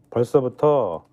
벌써부터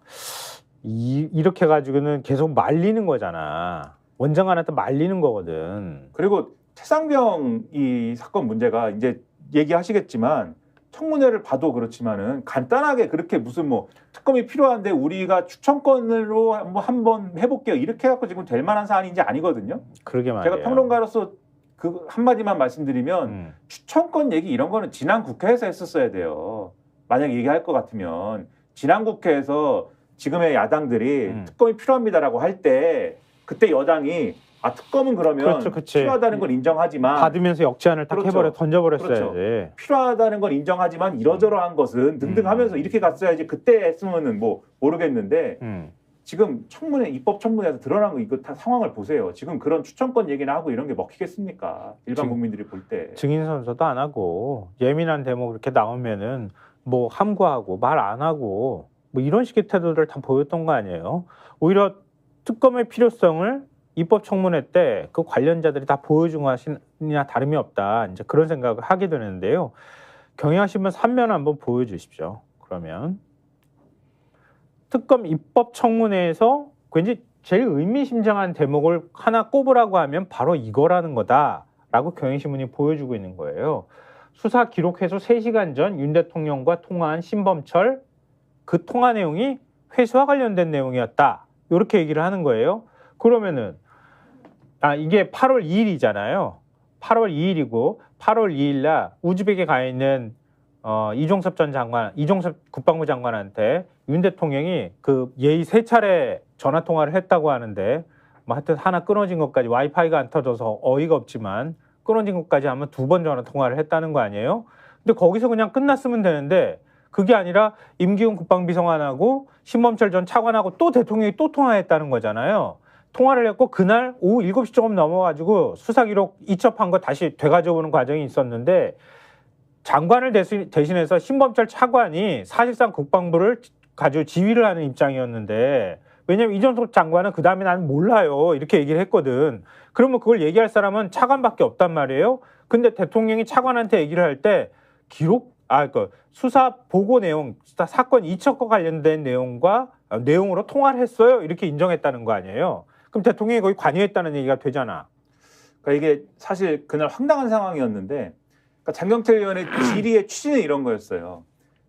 이렇게 가지고는 계속 말리는 거잖아. 원장관한테 말리는 거거든. 그리고 최상병 이 사건 문제가 이제 얘기하시겠지만 청문회를 봐도 그렇지만은 간단하게 그렇게 무슨 뭐 특검이 필요한데 우리가 추천권으로 한번 해볼게요 이렇게 해갖고 지금 될 만한 사안인지 아니거든요. 그러게 말이에요. 제가 평론가로서 그 한마디만 말씀드리면 추천권 얘기 이런 거는 지난 국회에서 했었어야 돼요. 만약 얘기할 것 같으면 지난 국회에서 지금의 야당들이 특검이 필요합니다라고 할 때 그때 여당이 특검은 그러면 그렇죠, 필요하다는 걸 인정하지만 받으면서 역제안을 딱 해버려 던져버렸어야지. 그렇죠. 필요하다는 걸 인정하지만 이러저러한 것은 등등하면서 이렇게 갔어야지. 그때 했으면은 뭐 모르겠는데 지금 청문회 입법 청문회에서 드러난 거 이거 다 상황을 보세요. 지금 그런 추천권 얘기나 하고 이런 게 먹히겠습니까? 일반 국민들이 볼 때. 증인 선서도 안 하고 예민한 대목 이렇게 나오면은 뭐 함구하고 말 안 하고 뭐 이런 식의 태도를 다 보였던 거 아니에요? 오히려 특검의 필요성을 입법 청문회 때 그 관련자들이 다 보여준 것이나 다름이 없다. 이제 그런 생각을 하게 되는데요. 경향신문 3면 한번 보여주십시오. 그러면 특검 입법 청문회에서 왠지 제일 의미심장한 대목을 하나 꼽으라고 하면 바로 이거라는 거다라고 경향신문이 보여주고 있는 거예요. 수사 기록 회수 3시간 전 윤 대통령과 통화한 신범철, 그 통화 내용이 회수와 관련된 내용이었다. 이렇게 얘기를 하는 거예요. 그러면은 이게 8월 2일이잖아요. 8월 2일이고 8월 2일 날 우즈벡에 가 있는 이종섭 국방부 장관한테 윤 대통령이 그 예의 3차례 전화 통화를 했다고 하는데 뭐 하여튼 하나 끊어진 것까지 와이파이가 안 터져서 어이가 없지만 끊어진 것까지 하면 2번 전화 통화를 했다는 거 아니에요? 근데 거기서 그냥 끝났으면 되는데 그게 아니라 임기훈 국방비서관하고 신범철 전 차관하고 또 대통령이 또 통화했다는 거잖아요. 통화를 했고 그날 오후 7시 조금 넘어가지고 수사기록 이첩한 거 다시 되가져오는 과정이 있었는데 장관을 대신해서 신범철 차관이 사실상 국방부를 가지고 지휘를 하는 입장이었는데 왜냐면 이종섭 장관은 그 다음에 나는 몰라요 이렇게 얘기를 했거든. 그러면 그걸 얘기할 사람은 차관밖에 없단 말이에요. 근데 대통령이 차관한테 얘기를 할 때 수사 보고 내용, 사건 이첩과 관련된 내용으로 통화를 했어요 이렇게 인정했다는 거 아니에요. 그럼 대통령이 거기 관여했다는 얘기가 되잖아. 그러니까 이게 사실 그날 황당한 상황이었는데 그러니까 장경태 의원의 질의의 취지는 이런 거였어요.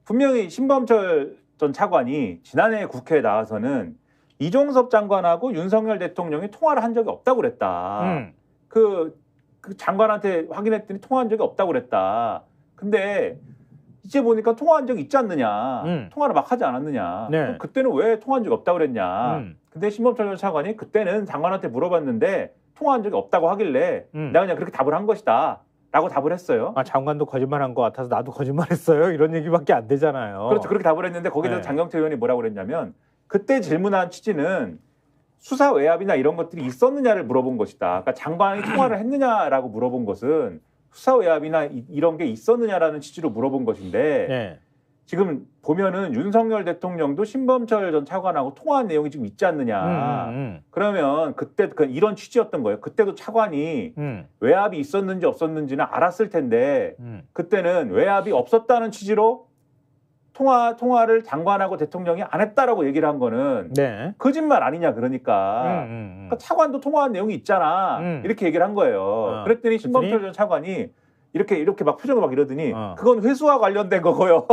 분명히 신범철 전 차관이 지난해 국회에 나와서는 이종섭 장관하고 윤석열 대통령이 통화를 한 적이 없다고 그랬다. 그 장관한테 확인했더니 통화한 적이 없다고 그랬다. 근데 이제 보니까 통화한 적 있지 않느냐. 통화를 막 하지 않았느냐. 네. 그때는 왜 통화한 적이 없다고 그랬냐. 근데 신범철 전 차관이 그때는 장관한테 물어봤는데 통화한 적이 없다고 하길래 내가 그냥 그렇게 답을 한 것이다. 라고 답을 했어요. 장관도 거짓말한 것 같아서 나도 거짓말했어요. 이런 얘기밖에 안 되잖아요. 그렇죠. 그렇게 답을 했는데 거기서 장경태 의원이 뭐라고 그랬냐면 그때 질문한 취지는 수사 외압이나 이런 것들이 있었느냐를 물어본 것이다. 그러니까 장관이 통화를 했느냐라고 물어본 것은 수사 외압이나 이런 게 있었느냐라는 취지로 물어본 것인데 지금 보면은 윤석열 대통령도 신범철 전 차관하고 통화한 내용이 지금 있지 않느냐. 그러면 그때 이런 취지였던 거예요. 그때도 차관이 외압이 있었는지 없었는지는 알았을 텐데 그때는 외압이 없었다는 취지로 통화를 장관하고 대통령이 안 했다라고 얘기를 한 거는 거짓말 아니냐 그러니까. 그러니까 차관도 통화한 내용이 있잖아. 이렇게 얘기를 한 거예요. 그랬더니 신범철 전 차관이 이렇게 막 표정을 막 이러더니 그건 회수와 관련된 거고요.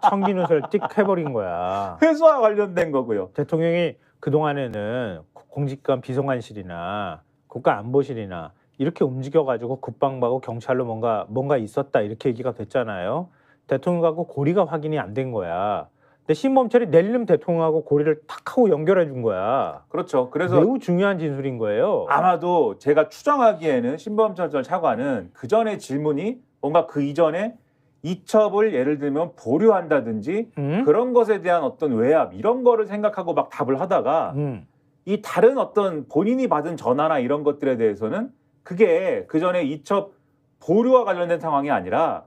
청기 눈을 띡 해버린 거야. 회수와 관련된 거고요. 대통령이 그동안에는 공직기관 비서관실이나 국가안보실이나 이렇게 움직여가지고 국방부하고 경찰로 뭔가 있었다 이렇게 얘기가 됐잖아요. 대통령하고 고리가 확인이 안 된 거야. 근데 신범철이 낼름 대통령하고 고리를 탁 하고 연결해 준 거야. 그렇죠. 그래서 매우 중요한 진술인 거예요. 아마도 제가 추정하기에는 신범철 전 차관은 그 전에 질문이 뭔가 그 이전에 이첩을 예를 들면 보류한다든지 그런 것에 대한 어떤 외압 이런 거를 생각하고 막 답을 하다가 이 다른 어떤 본인이 받은 전화나 이런 것들에 대해서는 그게 그 전에 이첩 보류와 관련된 상황이 아니라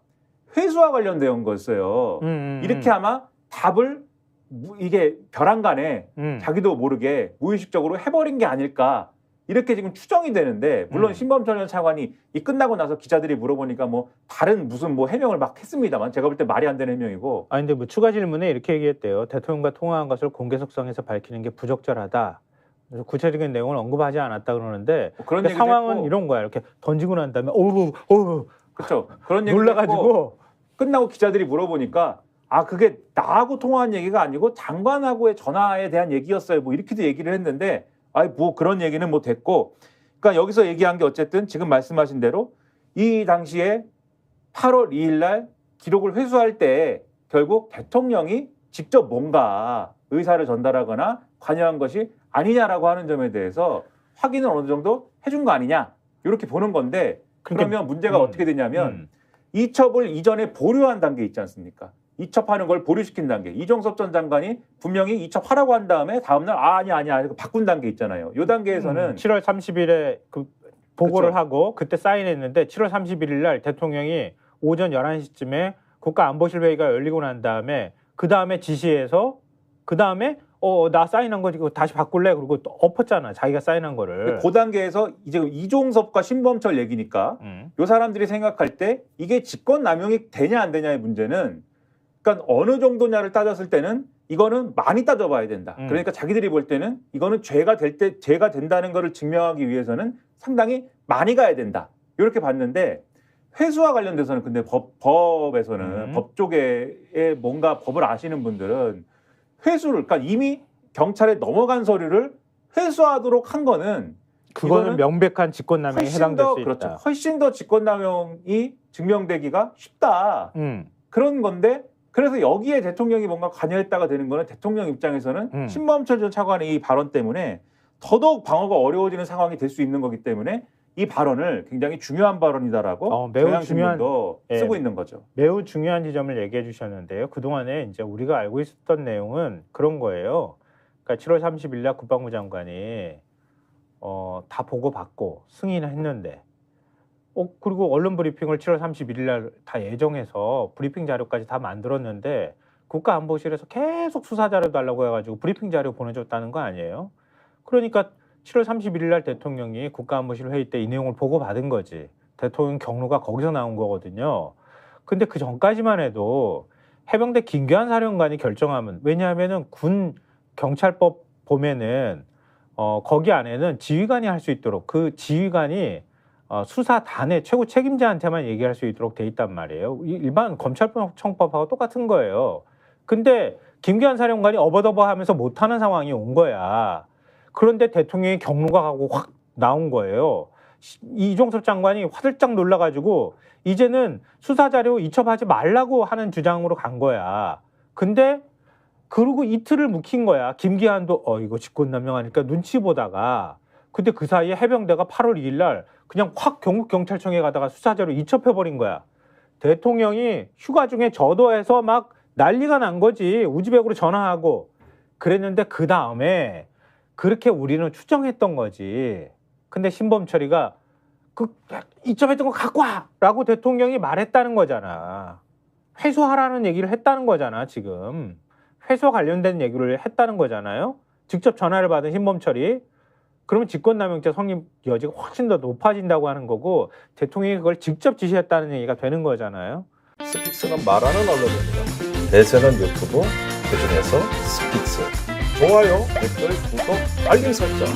회수와 관련된 거였어요. 이렇게 아마 답을 이게 벼랑간에 자기도 모르게 무의식적으로 해버린 게 아닐까 이렇게 지금 추정이 되는데 물론 음. 신범철 전 차관이 이 끝나고 나서 기자들이 물어보니까 뭐 다른 무슨 뭐 해명을 막 했습니다만 제가 볼 때 말이 안 되는 해명이고 아니 근데 뭐 추가 질문에 이렇게 얘기했대요. 대통령과 통화한 것을 공개석상에서 밝히는 게 부적절하다. 그래서 구체적인 내용을 언급하지 않았다 그러는데 뭐 그런 그러니까 얘기도 상황은 했고 이런 거야. 이렇게 던지고 난 다음에 어우 그렇죠. 그런 얘기도 했고 놀라가지고 끝나고 기자들이 물어보니까 아 그게 나하고 통화한 얘기가 아니고 장관하고의 전화에 대한 얘기였어요. 뭐 이렇게도 얘기를 했는데 아이 뭐 그런 얘기는 뭐 됐고 그러니까 여기서 얘기한 게 어쨌든 지금 말씀하신 대로 이 당시에 8월 2일 날 기록을 회수할 때 결국 대통령이 직접 뭔가 의사를 전달하거나 관여한 것이 아니냐라고 하는 점에 대해서 확인을 어느 정도 해준 거 아니냐 이렇게 보는 건데 그러면 문제가 어떻게 되냐면 이첩을 이전에 보류한 단계 있지 않습니까? 이첩하는 걸 보류시킨 단계. 이종섭 전 장관이 분명히 이첩하라고 한 다음에 다음날 아니야 이거 바꾼 단계 있잖아요. 이 단계에서는 7월 30일에 그 보고를 그쵸. 하고 그때 사인했는데 7월 31일 날 대통령이 오전 11시쯤에 국가안보실 회의가 열리고 난 다음에 그 다음에 지시해서 그 다음에 나 사인한 거 이거 다시 바꿀래? 그리고 또 엎었잖아. 자기가 사인한 거를. 그 단계에서 이제 이종섭과 신범철 얘기니까 이 사람들이 생각할 때 이게 직권 남용이 되냐 안 되냐의 문제는 그러니까 어느 정도냐를 따졌을 때는 이거는 많이 따져봐야 된다. 그러니까 자기들이 볼 때는 이거는 죄가 된다는 거를 증명하기 위해서는 상당히 많이 가야 된다. 이렇게 봤는데 회수와 관련돼서는 근데 법에서는 법 쪽에 뭔가 법을 아시는 분들은 회수를 그러니까 이미 경찰에 넘어간 서류를 회수하도록 한 거는 그거는 이거는 명백한 직권남용에 해당될 수 있다. 그렇죠. 훨씬 더 직권남용이 증명되기가 쉽다. 그런 건데 그래서 여기에 대통령이 뭔가 관여했다가 되는 거는 대통령 입장에서는 신범철 전 차관의 이 발언 때문에 더더욱 방어가 어려워지는 상황이 될 수 있는 거기 때문에 이 발언을 굉장히 중요한 발언이다라고 매우 경향신문도 중요한- 쓰고 있는 거죠. 매우 중요한 지점을 얘기해 주셨는데요. 그동안에 이제 우리가 알고 있었던 내용은 그런 거예요. 그러니까 7월 30일 날 국방부 장관이 다 보고받고 승인을 했는데 그리고 언론 브리핑을 7월 31일 날 다 예정해서 브리핑 자료까지 다 만들었는데 국가안보실에서 계속 수사 자료 달라고 해가지고 브리핑 자료 보내줬다는 거 아니에요? 그러니까 7월 31일 날 대통령이 국가안보실 회의 때 이 내용을 보고받은 거지. 대통령 경로가 거기서 나온 거거든요. 근데 그 전까지만 해도 해병대 김규환 사령관이 결정하면 왜냐하면은 군 경찰법 보면은 거기 안에는 지휘관이 할 수 있도록 그 지휘관이 수사단의 최고 책임자한테만 얘기할 수 있도록 돼 있단 말이에요. 일반 검찰청법하고 똑같은 거예요. 근데 김규환 사령관이 어버더버하면서 못하는 상황이 온 거야. 그런데 대통령의 경로가 가고 확 나온 거예요. 이종섭 장관이 화들짝 놀라가지고 이제는 수사자료 이첩하지 말라고 하는 주장으로 간 거야. 근데 그러고 이틀을 묵힌 거야. 김기한도 이거 직권남용하니까 눈치 보다가 근데 그 사이에 해병대가 8월 2일 날 그냥 확 경북경찰청에 가다가 수사자료 이첩해버린 거야. 대통령이 휴가 중에 저도해서 막 난리가 난 거지. 우즈벡으로 전화하고 그랬는데 그 다음에 그렇게 우리는 추정했던 거지. 근데 신범철이가 그 이첩했던 거 갖고 와라고 대통령이 말했다는 거잖아. 회수하라는 얘기를 했다는 거잖아. 지금 회수와 관련된 얘기를 했다는 거잖아요. 직접 전화를 받은 신범철이 그러면 직권남용죄 성립 여지가 훨씬 더 높아진다고 하는 거고 대통령이 그걸 직접 지시했다는 얘기가 되는 거잖아요. 스픽스는 말하는 언론입니다. 대세는 유튜브, 그중에서 스픽스. 좋아요, 댓글, 구독, 알림 설정.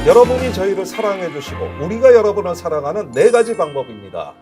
여러분이 저희를 사랑해 주시고 우리가 여러분을 사랑하는 4가지 방법입니다.